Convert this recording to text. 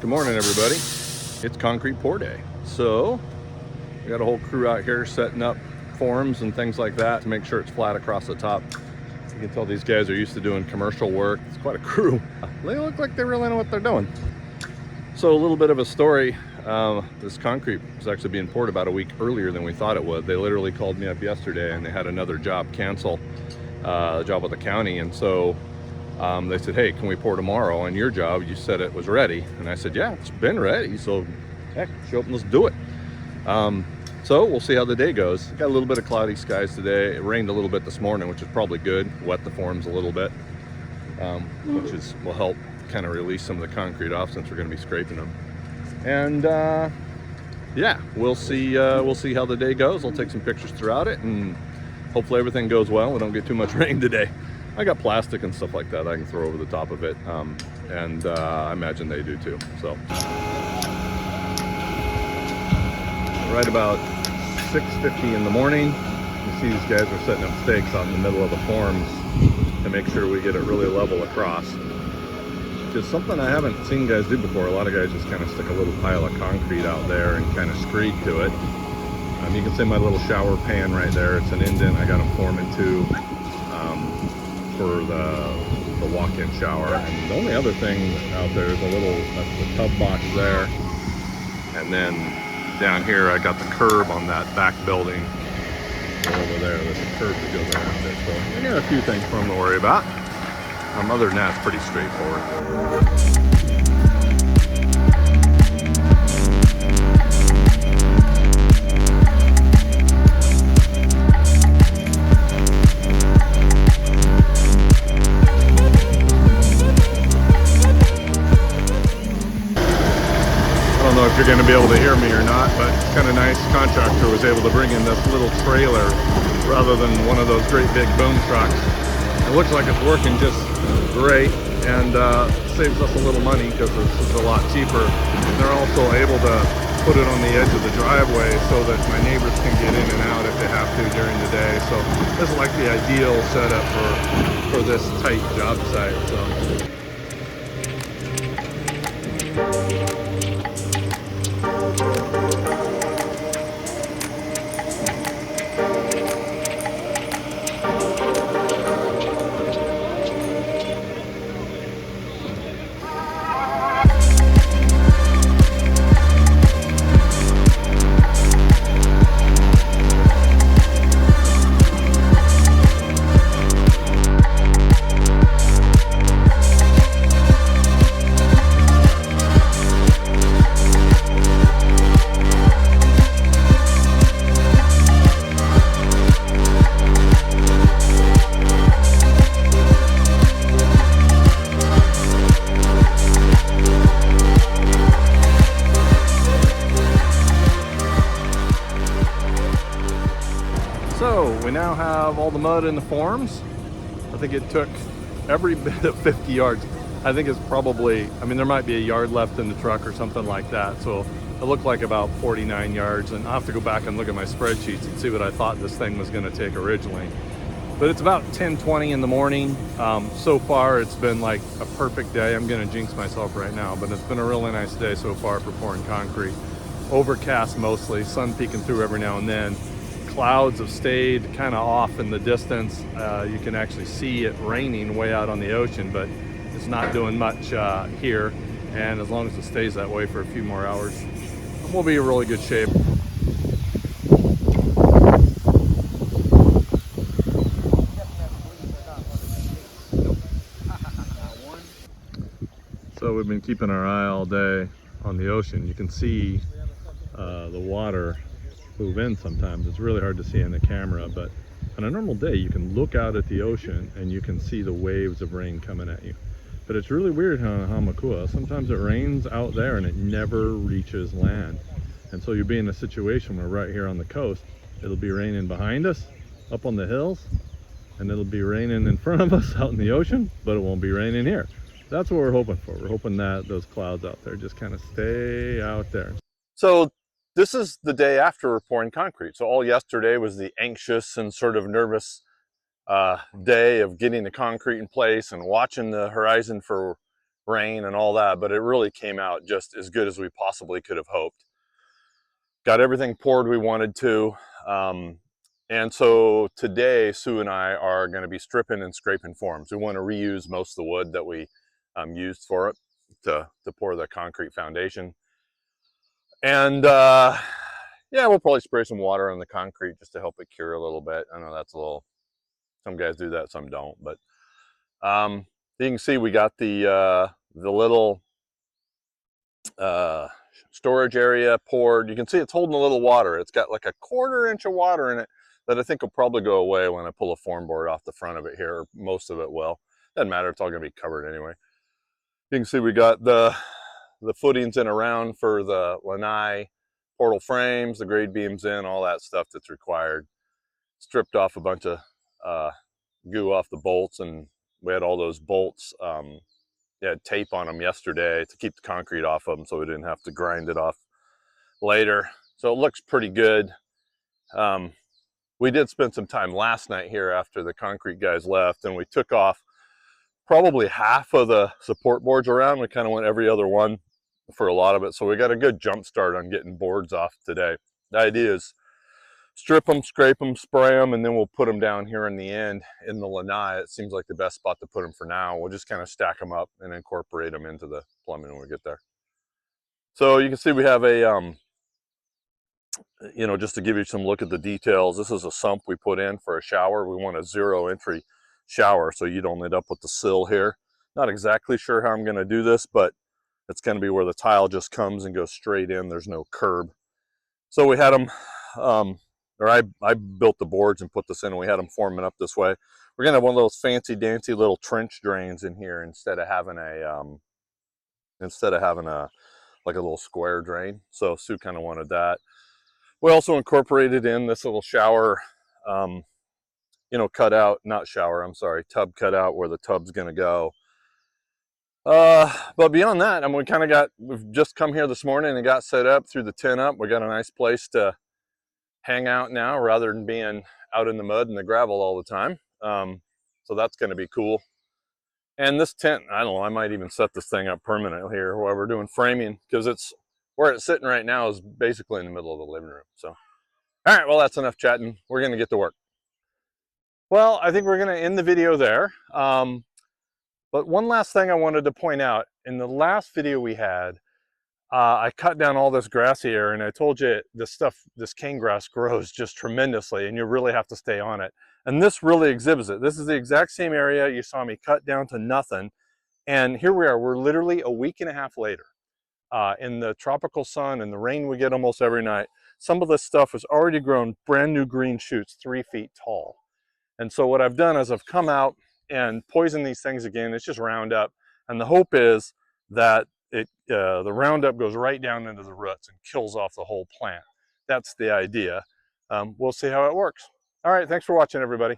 Good morning, everybody. It's concrete pour day. So we got a whole crew out here setting up forms and things like that to make sure it's flat across the top. You can tell these guys are used to doing commercial work. It's quite a crew. They look like they really know what they're doing. So a little bit of a story. This concrete was actually being poured about a week earlier than we thought it would. They literally called me up yesterday and they had another job cancel, a job with the county. And so they said, hey, can we pour tomorrow? On your job, you said it was ready. And I said, yeah, it's been ready. So heck, show up and let's do it. So we'll see how the day goes. Got a little bit of cloudy skies today. It rained a little bit this morning, which is probably good. Wet the forms a little bit, which will help kind of release some of the concrete off since we're going to be scraping them. And yeah, we'll see how the day goes. I'll take some pictures throughout it, and hopefully everything goes well. We don't get too much rain today. I got plastic and stuff like that I can throw over the top of it, and I imagine they do too. So right about 6:50 in the morning, you see these guys are setting up stakes out in the middle of the forms to make sure we get it really level across. Just something I haven't seen guys do before. A lot of guys just kind of stick a little pile of concrete out there and kind of screed to it. You can see my little shower pan right there. It's an indent I got them forming to for the walk-in shower. And the only other thing out there is that's the tub box there. And then down here I got the curb on that back building over there. There's a curb that goes around it. So I got a few things for them to worry about. Other than that, it's pretty straightforward. I don't know if you're going to be able to hear me or not, but it's kind of nice. Contractor was able to bring in this little trailer rather than one of those great big boom trucks. It looks like it's working just great, and saves us a little money because this is a lot cheaper. And they're also able to put it on the edge of the driveway so that my neighbors can get in and out if they have to during the day. So this is like the ideal setup for this tight job site. So we now have all the mud in the forms. I think it took every bit of 50 yards. I think it's probably, there might be a yard left in the truck or something like that. So it looked like about 49 yards, and I'll have to go back and look at my spreadsheets and see what I thought this thing was going to take originally. But it's about 10:20 in the morning. So far it's been like a perfect day. I'm going to jinx myself right now, but it's been a really nice day so far for pouring concrete. Overcast mostly, sun peeking through every now and then. Clouds have stayed kind of off in the distance. You can actually see it raining way out on the ocean, but it's not doing much here. And as long as it stays that way for a few more hours, we'll be in really good shape. So we've been keeping our eye all day on the ocean. You can see the water move in sometimes. It's really hard to see in the camera, but on a normal day you can look out at the ocean and you can see the waves of rain coming at you. But it's really weird how Hamakua, sometimes it rains out there and it never reaches land. And so you'll be in a situation where right here on the coast, it'll be raining behind us, up on the hills, and it'll be raining in front of us out in the ocean, but it won't be raining here. That's what we're hoping for. We're hoping that those clouds out there just kind of stay out there. So this is the day after we're pouring concrete. So all yesterday was the anxious and sort of nervous day of getting the concrete in place and watching the horizon for rain and all that, but it really came out just as good as we possibly could have hoped. Got everything poured we wanted to. And so today, Sue and I are going to be stripping and scraping forms. We want to reuse most of the wood that we used for it to pour the concrete foundation. And yeah, we'll probably spray some water on the concrete just to help it cure a little bit. I know that's a little, some guys do that, some don't. But you can see we got the little storage area poured. You can see it's holding a little water. It's got like a 1/4 inch of water in it that I think will probably go away when I pull a form board off the front of it here. Most of it will. Doesn't matter, it's all gonna be covered anyway. You can see we got the footings in around for the lanai portal frames, the grade beams in, all that stuff that's required. Stripped off a bunch of goo off the bolts, and we had all those bolts had tape on them yesterday to keep the concrete off of them so we didn't have to grind it off later. So it looks pretty good. We did spend some time last night here after the concrete guys left, and we took off probably half of the support boards around. We kind of went every other one for a lot of it. So we got a good jump start on getting boards off today. The idea is strip them, scrape them, spray them, and then we'll put them down here in the end in the lanai. It seems like the best spot to put them for now. We'll just kind of stack them up and incorporate them into the plumbing when we get there. So you can see we have a, you know, just to give you some look at the details, this is a sump we put in for a shower. We want a 0 entry shower, so you don't end up with the sill here. Not exactly sure how I'm going to do this, but it's going to be where the tile just comes and goes straight in. There's no curb. So we had them, or I built the boards and put this in, and we had them forming up this way. We're going to have one of those fancy dancy little trench drains in here instead of having a like a little square drain. So Sue kind of wanted that. We also incorporated in this little shower, you know, cutout, not shower, I'm sorry, tub cutout where the tub's going to go. But beyond that, I mean, we've just come here this morning and got set up, threw the tent up. We got a nice place to hang out now rather than being out in the mud and the gravel all the time. So that's going to be cool. And this tent, I don't know, I might even set this thing up permanently here while we're doing framing, because it's where it's sitting right now is basically in the middle of the living room. So, all right, well, that's enough chatting. We're going to get to work. Well, I think we're going to end the video there. But one last thing I wanted to point out, in the last video we had, I cut down all this grassy area, and I told you this cane grass grows just tremendously, and you really have to stay on it. And this really exhibits it. This is the exact same area you saw me cut down to nothing. And here we are, we're literally a week and a half later. In the tropical sun and the rain we get almost every night, some of this stuff has already grown brand new green shoots 3 feet tall. And so what I've done is I've come out and poisoned these things again. It's just Roundup. And the hope is that the Roundup goes right down into the roots and kills off the whole plant. That's the idea. We'll see how it works. All right, thanks for watching, everybody.